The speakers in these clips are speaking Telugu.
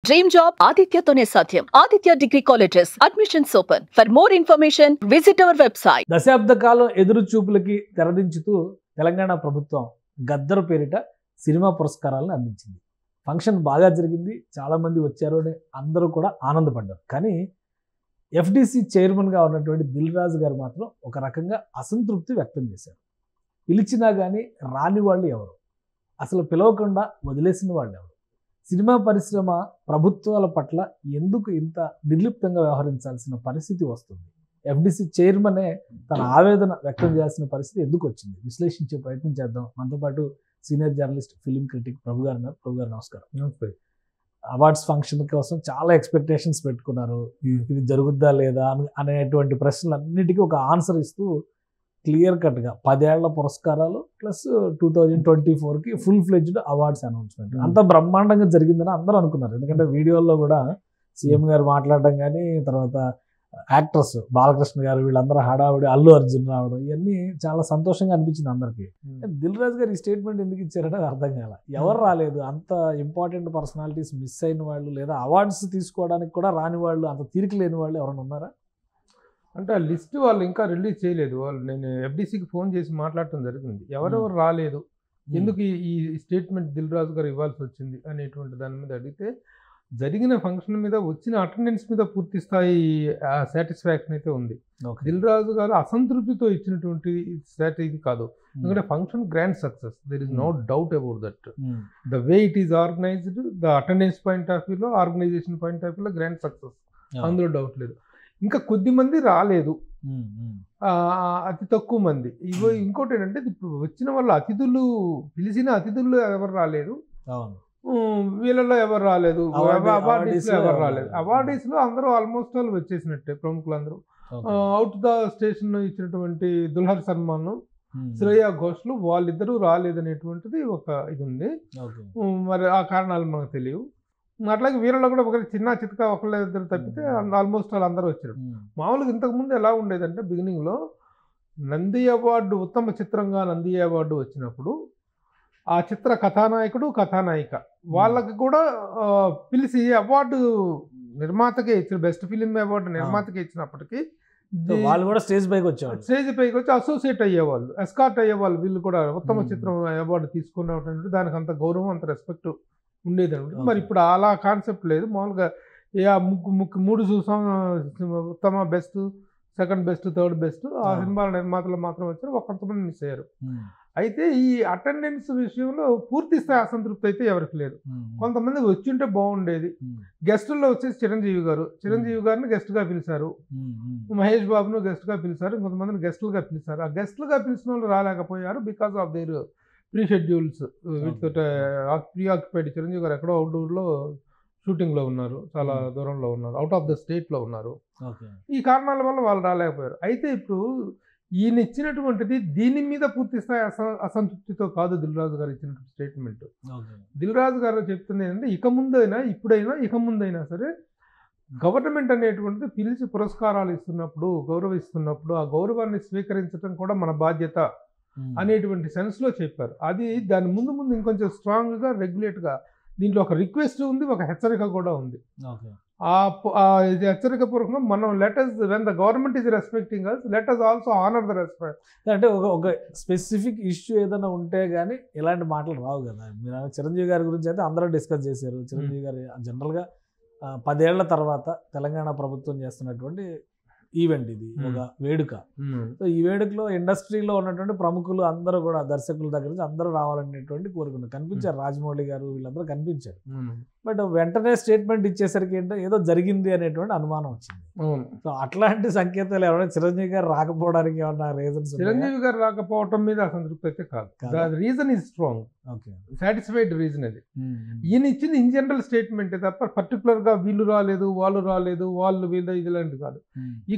డ్రీమ్ జాబ్ ఆదిత్యతోనే సాధ్యం. Aditya degree colleges admissions open. For more information visit our website. దశాబ్ద కాలం ఎదురు చూపులకి తెరదించుతూ తెలంగాణ ప్రభుత్వం గద్దర్ పేరిట సినిమా పురస్కారాలను అందించింది. ఫంక్షన్ బాగా జరిగింది, చాలామంది వచ్చారు అని అందరూ కూడా ఆనందపడ్డారు. కానీ ఎఫ్డిసి చైర్మన్గా ఉన్నటువంటి దిల్ రాజు గారు మాత్రం ఒక రకంగా అసంతృప్తి వ్యక్తం చేశారు. పిలిచినా కానీ రాని వాళ్ళు ఎవరు, అసలు పిలవకుండా వదిలేసిన వాళ్ళు ఎవరు, సినిమా పరిశ్రమ ప్రభుత్వాల పట్ల ఎందుకు ఇంత నిర్లిప్తంగా వ్యవహరించాల్సిన పరిస్థితి వస్తుంది, ఎఫ్డిసి చైర్మనే తన ఆవేదన వ్యక్తం చేయాల్సిన పరిస్థితి ఎందుకు వచ్చింది, విశ్లేషించే ప్రయత్నం చేద్దాం. మనతో పాటు సీనియర్ జర్నలిస్ట్, ఫిలిం క్రిటిక్ ప్రభు గారు ఉన్నారు. ప్రభు గారు నమస్కారం. నమస్తే. అవార్డ్స్ ఫంక్షన్ కోసం చాలా ఎక్స్పెక్టేషన్స్ పెట్టుకున్నారు, ఇది జరుగుద్దా లేదా అనేటువంటి ప్రశ్నలన్నిటికీ ఒక ఆన్సర్ ఇస్తూ క్లియర్ కట్గా 10 ఏళ్ల పురస్కారాలు ప్లస్ 2024కి ఫుల్ ఫ్లెడ్జ్డ్ అవార్డ్స్ అనౌన్స్మెంట్ అంత బ్రహ్మాండంగా జరిగిందని అందరూ అనుకున్నారు. ఎందుకంటే వీడియోల్లో కూడా సీఎం గారు మాట్లాడడం కానీ, తర్వాత యాక్టర్స్ బాలకృష్ణ గారు వీళ్ళందరూ హడావుడి, అల్లు అర్జున్ రావడం, ఇవన్నీ చాలా సంతోషంగా అనిపించింది అందరికీ. దిల్ రాజు గారు ఈ స్టేట్మెంట్ ఎందుకు ఇచ్చారంటే అర్థం కాల. ఎవరు రాలేదు, అంత ఇంపార్టెంట్ పర్సనాలిటీస్ మిస్ అయిన వాళ్ళు లేదా అవార్డ్స్ తీసుకోవడానికి కూడా రాని వాళ్ళు, అంత తీరిక లేని వాళ్ళు ఎవరైనా ఉన్నారా? అంటే ఆ లిస్ట్ వాళ్ళు ఇంకా రిలీజ్ చేయలేదు. వాళ్ళు నేను ఎఫ్డిసికి ఫోన్ చేసి మాట్లాడటం జరిగింది. ఎవరెవరు రాలేదు, ఎందుకు ఈ స్టేట్మెంట్ దిల్ రాజు గారు ఇవ్వాల్సి వచ్చింది అనేటువంటి దాని మీద అడిగితే, జరిగిన ఫంక్షన్ మీద వచ్చిన అటెండెన్స్ మీద పూర్తి స్థాయి సాటిస్ఫాక్షన్ అయితే ఉంది. దిల్ రాజు గారు అసంతృప్తితో ఇచ్చినటువంటి స్ట్రాటజీ కాదు. ఎందుకంటే function grand success, there is no doubt about that. The way it is organised, the attendance point of వ్యూలో, ఆర్గనైజేషన్ పాయింట్ ఆఫ్ వ్యూలో గ్రాండ్ సక్సెస్, అందులో డౌట్ లేదు. ఇంకా కొద్ది మంది రాలేదు, అతి తక్కువ మంది. ఇంకోటి ఏంటంటే, ఇప్పుడు వచ్చిన వాళ్ళ అతిథులు, పిలిచిన అతిథుల్లో ఎవరు రాలేదు, వీళ్ళలో ఎవరు రాలేదు, అవార్డీస్లో ఎవరు రాలేదు. అవార్డీస్లో అందరూ ఆల్మోస్ట్ ఆల్ వచ్చేసినట్టే, ప్రముఖులందరూ. అవుట్ ద స్టేషన్ ఇచ్చినటువంటి దుల్హర్ సల్మాన్, శ్రేయా ఘోష్లు, వాళ్ళిద్దరూ రాలేదనేటువంటిది ఒక ఇది ఉంది. మరి ఆ కారణాలు మనకు తెలియవు. అట్లాగే వీళ్ళలో కూడా ఒక చిన్న చితక ఒకళ్ళిద్దరు తప్పితే ఆల్మోస్ట్ వాళ్ళు అందరూ వచ్చారు. మామూలుగా ఇంతకుముందు ఎలా ఉండేదంటే, బిగినింగ్లో నంది అవార్డు, ఉత్తమ చిత్రంగా నంది అవార్డు వచ్చినప్పుడు ఆ చిత్ర కథానాయకుడు, కథానాయిక వాళ్ళకి కూడా పిలిచి అవార్డు నిర్మాతకే ఇచ్చారు. బెస్ట్ ఫిలిం అవార్డు నిర్మాతకే ఇచ్చినప్పటికీ వాళ్ళు కూడా స్టేజ్ పైకి వచ్చి అసోసియేట్ అయ్యేవాళ్ళు, ఎస్కార్ట్ అయ్యేవాళ్ళు. వీళ్ళు కూడా ఉత్తమ చిత్రం అవార్డు తీసుకున్నటువంటి దానికి అంత గౌరవం, అంత రెస్పెక్ట్ ఉండేది అనమాట. మరి ఇప్పుడు అలా కాన్సెప్ట్ లేదు. మామూలుగా మూడు చూసాం, ఉత్తమ, best, second best, third best, ఆ సినిమాల నిర్మాతలు మాత్రం వచ్చారు, కొంతమంది మిస్ అయ్యారు. అయితే ఈ అటెండెన్స్ విషయంలో పూర్తి స్థాయి అసంతృప్తి అయితే ఎవరికి లేదు. కొంతమంది వచ్చింటే బాగుండేది. గెస్టుల్లో వచ్చేసి చిరంజీవి గారిని గెస్ట్గా పిలిచారు, మహేష్ బాబును గెస్ట్గా పిలిచారు, కొంతమందిని గెస్టులుగా పిలిచారు. ఆ గెస్టులుగా పిలిచిన వాళ్ళు రాలేకపోయారు because of their pre schedules. వీటితో ప్రీఆక్యుపైడ్. చిరంజీవి గారు ఎక్కడో అవుట్డోర్లో షూటింగ్లో ఉన్నారు, చాలా దూరంలో ఉన్నారు, అవుట్ ఆఫ్ ద స్టేట్లో ఉన్నారు. ఈ కారణాల వల్ల వాళ్ళు రాలేకపోయారు. అయితే ఇప్పుడు ఈయన ఇచ్చినటువంటిది దీని మీద పూర్తి స్థాయి అసంతృప్తితో కాదు దిల్ రాజు గారు ఇచ్చినటువంటి స్టేట్మెంట్. దిల్ రాజు గారు చెప్తుంది ఏంటంటే, ఇక ముందైనా సరే గవర్నమెంట్ అనేటువంటిది పిలిచి పురస్కారాలు ఇస్తున్నప్పుడు, గౌరవిస్తున్నప్పుడు ఆ గౌరవాన్ని స్వీకరించడం కూడా మన బాధ్యత అనేటువంటి సెన్స్లో చెప్పారు. అది దాని ముందు ఇంకొంచెం స్ట్రాంగ్గా, రెగ్యులేట్గా దీంట్లో ఒక రిక్వెస్ట్ ఉంది, ఒక హెచ్చరిక కూడా ఉంది. హెచ్చరిక పూర్వకంగా మనం when the government is respecting us, let us also honour the respect. అంటే ఒక స్పెసిఫిక్ ఇష్యూ ఏదైనా ఉంటే కానీ ఇలాంటి మాటలు రావు కదా. మీరు చిరంజీవి గారి గురించి అయితే అందరూ డిస్కస్ చేశారు. చిరంజీవి గారు జనరల్గా 10 ఏళ్ల తర్వాత తెలంగాణ ప్రభుత్వం చేస్తున్నటువంటి ఈవెంట్, ఇది ఒక వేడుక. సో ఈ వేడుకలో ఇండస్ట్రీలో ఉన్నటువంటి ప్రముఖులు అందరూ కూడా, దర్శకుల దగ్గర నుంచి అందరూ రావాలనేటువంటి కోరుకున్నారు. కనిపించారు, రాజమౌళి గారు వీళ్ళందరూ కనిపించారు. బట్ వెంటనే స్టేట్మెంట్ ఇచ్చేసరికి ఏంటో ఏదో జరిగింది అనేటువంటి అనుమానం వచ్చింది. సో అట్లాంటి సంకేతాలు ఎవరైనా చిరంజీవి గారు రాకపోవడానికి ఏమన్నా రీజన్స్? చిరంజీవి గారు రాకపోవటం మీద అసంతృప్తి అయితే కాదు. Reason is strong, satisfied reason అది. ఈయన ఇచ్చింది ఇన్ జనరల్ స్టేట్మెంట్ తప్ప పర్టికులర్గా వీళ్ళు రాలేదు, వాళ్ళు వీళ్ళు ఇది లాంటిది కాదు.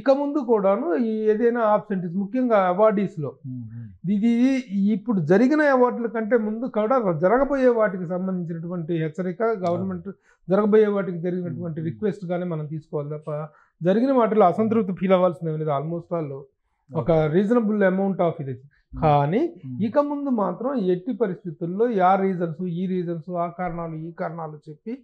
ఇక ముందు కూడాను ఏదైనా ఆబ్సెంటీస్, ముఖ్యంగా అవార్డీస్లో, ఇది ఇప్పుడు జరిగిన అవార్డుల కంటే ముందు కూడా జరగబోయే వాటికి సంబంధించినటువంటి హెచ్చరిక, గవర్నమెంట్ జరగబోయే వాటికి జరిగినటువంటి రిక్వెస్ట్ గానే మనం తీసుకోవాలి తప్ప జరిగిన వాటిలో అసంతృప్తి ఫీల్ అవ్వాల్సింది లేదు. ఆల్మోస్ట్ వాళ్ళు ఒక రీజనబుల్ అమౌంట్ ఆఫ్ ఇది. కానీ ఇక ముందు మాత్రం ఎట్టి పరిస్థితుల్లో ఈ రీజన్స్, ఆ కారణాలు, ఈ కారణాలు చెప్పి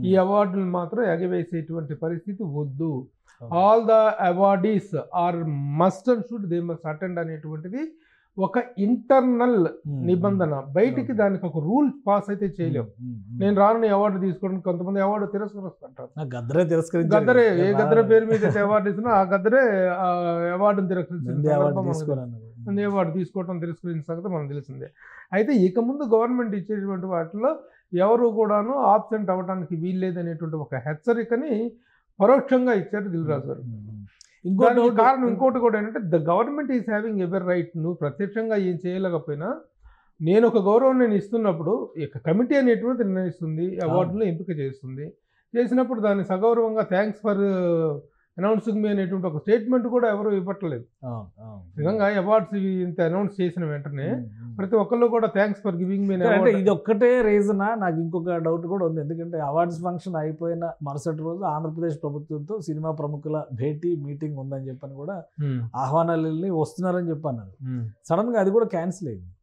ఈ అవార్డులు మాత్రం ఎగవేసేటువంటి పరిస్థితి వద్దు. All the awardees are must and should they must attend అనేటువంటిది ఒక ఇంటర్నల్ నిబంధన. బయటికి దానికి ఒక రూల్ పాస్ అయితే చేయలేము. నేను రాను అవార్డు తీసుకోవడం, కొంతమంది అవార్డు తిరస్కరిస్తుంటారు. గద్దరే ఏ గద్దరే పేరు మీద అవార్డు ఇస్తున్నా ఆ గద్దరే అవార్డును తిరస్కరించింది, అవార్డు తీసుకోవడం తిరస్కరించిన సంగతి మనకు తెలిసిందే. అయితే ఇక ముందు గవర్నమెంట్ ఇచ్చేటువంటి వాటిలో ఎవరు కూడాను ఆబ్సెంట్ అవ్వడానికి వీల్లేదనేటువంటి ఒక హెచ్చరికని పరోక్షంగా ఇచ్చారు దిల్ రాజు గారు. కారణం ఇంకోటి కూడా ఏంటంటే the government is having ever right. నువ్వు ప్రత్యక్షంగా ఏం చేయలేకపోయినా నేను ఒక గౌరవం నేను ఇస్తున్నప్పుడు ఇక కమిటీ అనేటువంటి నిర్ణయిస్తుంది, అవార్డులు ఎంపిక చేస్తుంది. చేసినప్పుడు దాన్ని సగౌరవంగా థ్యాంక్స్ ఫర్ అనౌన్సింగ్ మీ అనేటువంటి ఒక స్టేట్మెంట్ కూడా ఎవరు ఇవ్వట్లేదు. నిజంగా అవార్డ్స్ ఇంత అనౌన్స్ చేసిన వెంటనే ప్రతి ఒక్కళ్ళు కూడా థ్యాంక్స్ ఫర్ గివింగ్ మీ. అంటే ఇది ఒక్కటే రీజనా? నాకు ఇంకొక డౌట్ కూడా ఉంది. ఎందుకంటే అవార్డ్స్ ఫంక్షన్ అయిపోయిన మరుసటి రోజు ఆంధ్రప్రదేశ్ ప్రభుత్వంతో సినిమా ప్రముఖుల భేటీ మీటింగ్ ఉందని చెప్పని కూడా ఆహ్వానాలు వెళ్ళి వస్తున్నారని చెప్పన్నారు. సడన్ గా అది కూడా క్యాన్సిల్ అయింది.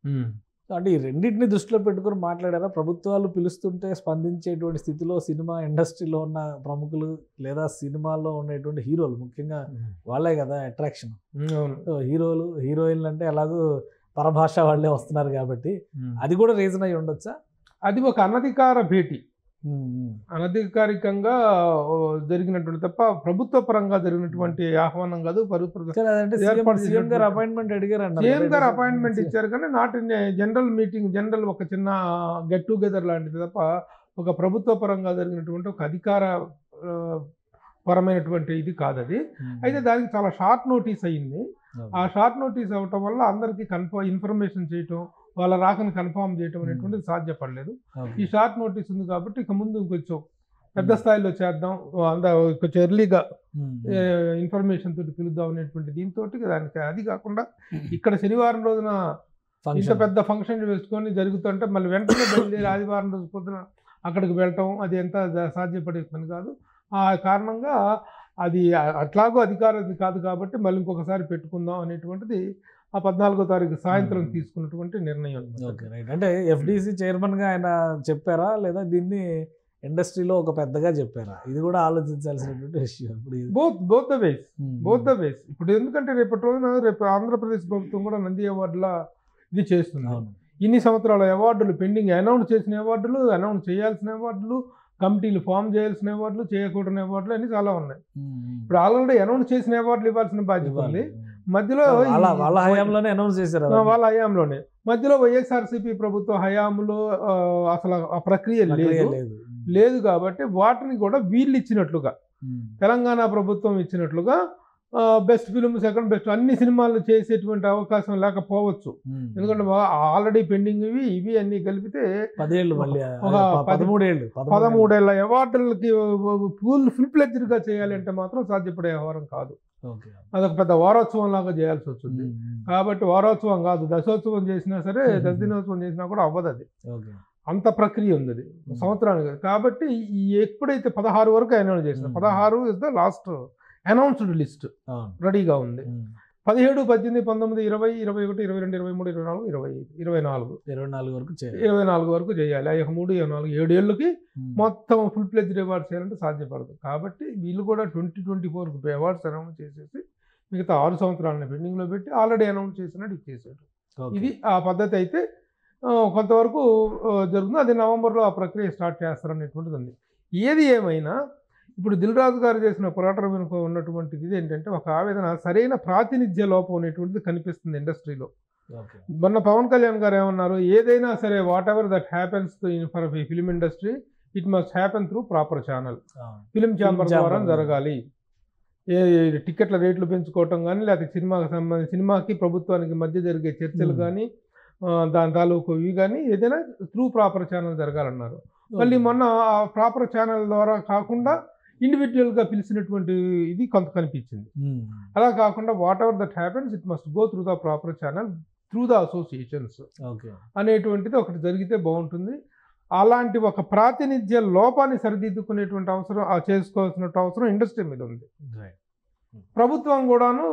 అంటే ఈ రెండింటిని దృష్టిలో పెట్టుకుని మాట్లాడారా? ప్రభుత్వాలు పిలుస్తుంటే స్పందించేటువంటి స్థితిలో సినిమా ఇండస్ట్రీలో ఉన్న ప్రముఖులు లేదా సినిమాల్లో ఉండేటువంటి హీరోలు, ముఖ్యంగా వాళ్ళే కదా అట్రాక్షన్. హీరోలు హీరోయిన్లు అంటే ఎలాగో పరభాష వాళ్ళే వస్తున్నారు కాబట్టి అది కూడా రీజన్ అయి ఉండొచ్చా? అది ఒక అనధికార భేటీ, అనధికారికంగా జరిగినటువంటి తప్ప ప్రభుత్వ పరంగా జరిగినటువంటి ఆహ్వానం కాదు. సీఎం గారు అపాయింట్మెంట్ అడిగారు, సీఎం గారు అపాయింట్మెంట్ ఇచ్చారు కానీ not in general meeting, general ఒక చిన్న గెట్ టుగెదర్ లాంటిది తప్ప ఒక ప్రభుత్వ పరంగా జరిగినటువంటి ఒక అధికార పరమైనటువంటి ఇది కాదు అది. అయితే దానికి చాలా షార్ట్ నోటీస్ అయ్యింది. ఆ షార్ట్ నోటీస్ అవ్వటం వల్ల అందరికీ ఇన్ఫర్మేషన్ చేయటం, వాళ్ళ రాకని కన్ఫర్మ్ చేయటం అనేటువంటిది సాధ్యపడలేదు. ఈ షార్ట్ నోటీస్ ఉంది కాబట్టి ఇక ముందు ఇంకొంచెం పెద్ద స్థాయిలో చేద్దాం, కొంచెం ఎర్లీగా ఇన్ఫర్మేషన్ తోటి పిలుద్దాం అనేటువంటి దీంతో దానికి. అది కాకుండా ఇక్కడ శనివారం రోజున ఇంత పెద్ద ఫంక్షన్ వేసుకొని జరుగుతుంటే మళ్ళీ వెంటనే బయలుదేరి ఆదివారం రోజు పొద్దున అక్కడికి వెళ్ళటం అది ఎంత సాధ్యపడే పని కాదు. ఆ కారణంగా అది అట్లాగో అధికారం కాదు కాబట్టి మళ్ళీ ఇంకొకసారి పెట్టుకుందాం అనేటువంటిది ఆ 14వ తారీఖు సాయంత్రం తీసుకున్నటువంటి నిర్ణయం. అంటే ఎఫ్డిసి చైర్మన్ గా ఆయన చెప్పారా లేదా దీన్ని ఇండస్ట్రీలో ఒక పెద్దగా చెప్పారా? ఇది కూడా ఆలోచించాల్సినటువంటి విషయం. Both the ways. ఇప్పుడు ఎందుకంటే రేపటి రోజున రేపు ఆంధ్రప్రదేశ్ ప్రభుత్వం కూడా నంది అవార్డుల ఇది చేస్తుంది. ఇన్ని సంవత్సరాల అవార్డులు పెండింగ్, అనౌన్స్ చేసిన అవార్డులు, అనౌన్స్ చేయాల్సిన అవార్డులు, కమిటీలు ఫామ్ చేయాల్సిన అవార్డులు, చేయకూడని అవార్డులు అన్ని చాలా ఉన్నాయి. ఇప్పుడు ఆల్రెడీ అనౌన్స్ చేసిన అవార్డులు ఇవ్వాల్సిన బాధ్యత ఉంది. మధ్యలో వాళ్ళ హయాంలోనే అనౌన్స్ చేశారు, వాళ్ళ హయాంలోనే. మధ్యలో వైఎస్ఆర్సీపీ ప్రభుత్వ హయాంలో అసలు ఆ ప్రక్రియ లేదు కాబట్టి వాటిని కూడా వీళ్ళు ఇచ్చినట్లుగా, తెలంగాణ ప్రభుత్వం ఇచ్చినట్లుగా బెస్ట్ ఫిల్మ్, సెకండ్ బెస్ట్ అన్ని సినిమాలు చేసేటువంటి అవకాశం లేకపోవచ్చు. ఎందుకంటే ఆల్రెడీ పెండింగ్ ఇవి అన్ని కలిపితే 13 అవార్డులకి ఫుల్ ఫ్లెడ్జ్డ్ గా చేయాలంటే మాత్రం సాధ్యపడే వ్యవహారం కాదు. అదొక పెద్ద వారోత్సవం లాగా చేయాల్సి వస్తుంది. కాబట్టి వారోత్సవం కాదు, దశోత్సవం చేసినా సరే, దశదినోత్సవం చేసినా కూడా అవ్వదు. అది అంత ప్రక్రియ ఉంది అది సంవత్సరానికి. కాబట్టి ఎప్పుడైతే 16 వరకు అనౌన్స్ చేసిన 16 is the last announced list రెడీగా ఉంది. 17, 18, 19, 20, 21, 22, 23, 24, 25, 24 వరకు చేయాలి. 3, 4, 7 ఏళ్ళకి మొత్తం ఫుల్ ప్లెడ్జ్డ్ అవార్డ్స్ చేయాలంటే సాధ్యపడదు. కాబట్టి వీళ్ళు కూడా 2024 అవార్డ్స్ అనౌన్స్ చేసేసి మిగతా 6 సంవత్సరాలని పెండింగ్లో పెట్టి ఆల్రెడీ అనౌన్స్ చేసినట్టు ఇచ్చేసాడు. ఇది ఆ పద్ధతి అయితే కొంతవరకు జరుగుతుంది. అది నవంబర్లో ఆ ప్రక్రియ స్టార్ట్ చేస్తారనేటువంటిది ఉంది. ఏది ఏమైనా ఇప్పుడు దిల్ రాజు గారు చేసిన పోరాటం వెనుక ఉన్నటువంటిది ఇది ఏంటంటే ఒక ఆవేదన, సరైన ప్రాతినిధ్య లోపం అనేటువంటిది కనిపిస్తుంది ఇండస్ట్రీలో. మొన్న పవన్ కళ్యాణ్ గారు ఏమన్నారు, ఏదైనా సరే what ever that happens for film industry it must happen through proper channel, film chamber ద్వారా జరగాలి. టికెట్ల రేట్లు పెంచుకోవటం కానీ, లేకపోతే సినిమాకి ప్రభుత్వానికి మధ్య జరిగే చర్చలు కానీ, దాని తాలూకు ఇవి కానీ ఏదైనా త్రూ ప్రాపర్ ఛానల్ జరగాలన్నారు. మళ్ళీ మొన్న ఆ ప్రాపర్ ఛానల్ ద్వారా కాకుండా ఇండివిజువల్గా పిలిచినటువంటి ఇది కొంత కనిపించింది. అలా కాకుండా what ever that happens it must go through the proper channel through the associations అనేటువంటిది ఒకటి జరిగితే బాగుంటుంది. అలాంటి ఒక ప్రాతినిధ్య లోపాన్ని సరిదిద్దుకునేటువంటి అవసరం, చేసుకోవాల్సిన అవసరం ఇండస్ట్రీ మీద ఉంది. ప్రభుత్వం కూడాను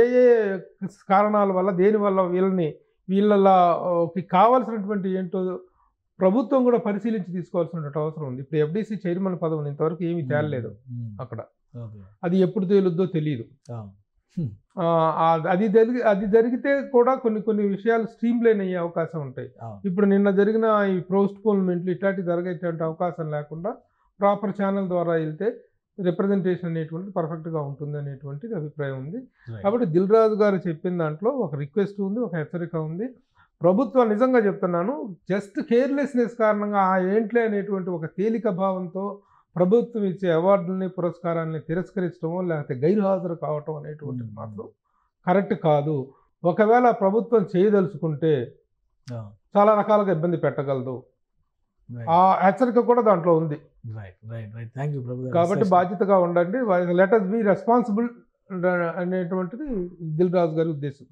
ఏ ఏ కారణాల వల్ల, దేనివల్ల వీళ్ళకి కావాల్సినటువంటి ఏంటో ప్రభుత్వం కూడా పరిశీలించి తీసుకోవాల్సిన అవసరం ఉంది. ఇప్పుడు ఎఫ్డీసీ చైర్మన్ పదవి ఇంతవరకు ఏమీ తేలలేదు అక్కడ. అది ఎప్పుడు తేలుద్దో తెలియదు. అది జరిగితే కూడా కొన్ని విషయాలు స్ట్రీమ్ లైన్ అయ్యే అవకాశం ఉంటాయి. ఇప్పుడు నిన్న జరిగిన ఈ పోస్ట్పోన్మెంట్లు ఇట్లాంటివి జరిగేటువంటి అవకాశం లేకుండా ప్రాపర్ ఛానల్ ద్వారా వెళ్తే రిప్రజెంటేషన్ అనేటువంటిది పర్ఫెక్ట్గా ఉంటుంది అనేటువంటిది అభిప్రాయం ఉంది. కాబట్టి దిల్ రాజు గారు చెప్పిన దాంట్లో ఒక రిక్వెస్ట్ ఉంది, ఒక హెచ్చరిక ఉంది. ప్రభుత్వం నిజంగా చెప్తున్నాను, జస్ట్ కేర్లెస్నెస్ కారణంగా ఏంట్లే అనేటువంటి ఒక తేలిక భావంతో ప్రభుత్వం ఇచ్చే అవార్డుల్ని పురస్కారాలని తిరస్కరించడమో లేకపోతే గైర్హాజరు కావటం అనేటువంటిది మాత్రం కరెక్ట్ కాదు. ఒకవేళ ప్రభుత్వం చేయదలుచుకుంటే చాలా రకాలుగా ఇబ్బంది పెట్టగలదు. ఆ హెచ్చరిక కూడా దాంట్లో ఉంది. కాబట్టి బాధ్యతగా ఉండండి, లెట్ us be రెస్పాన్సిబుల్ అనేటువంటిది దిల్ రాజు గారి ఉద్దేశం.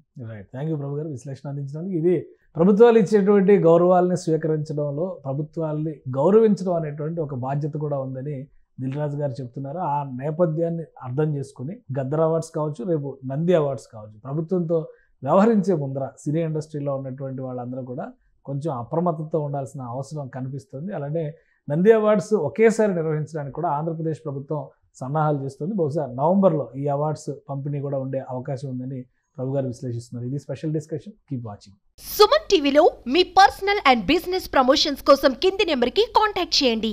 థ్యాంక్ యూ ప్రభు గారు విశ్లేషణ అందించడానికి. ఇది ప్రభుత్వాలు ఇచ్చేటువంటి గౌరవాలని స్వీకరించడంలో ప్రభుత్వాలని గౌరవించడం అనేటువంటి ఒక బాధ్యత కూడా ఉందని దిల్ రాజు గారు చెప్తున్నారు. ఆ నేపథ్యాన్ని అర్థం చేసుకుని గద్దర్ అవార్డ్స్ కావచ్చు, రేపు నంది అవార్డ్స్ కావచ్చు, ప్రభుత్వంతో వ్యవహరించే ముందర సినీ ఇండస్ట్రీలో ఉన్నటువంటి వాళ్ళందరూ కూడా కొంచెం అప్రమత్తతో ఉండాల్సిన అవసరం కనిపిస్తుంది. అలానే నంది అవార్డ్స్ ఒకేసారి నిర్వహించడానికి కూడా ఆంధ్రప్రదేశ్ ప్రభుత్వం సన్నాహాలు చేస్తుంది. బహుశా నవంబర్లో ఈ అవార్డ్స్ పంపిణీ కూడా ఉండే అవకాశం ఉందని ప్రభు గారు విశ్లేషిస్తున్నారు. ఇది special discussion. Keep watching. Suman టీవీలో మీ పర్సనల్ అండ్ బిజినెస్ ప్రమోషన్స్ కోసం కింది నెంబర్కి కాంటాక్ట్ చేయండి.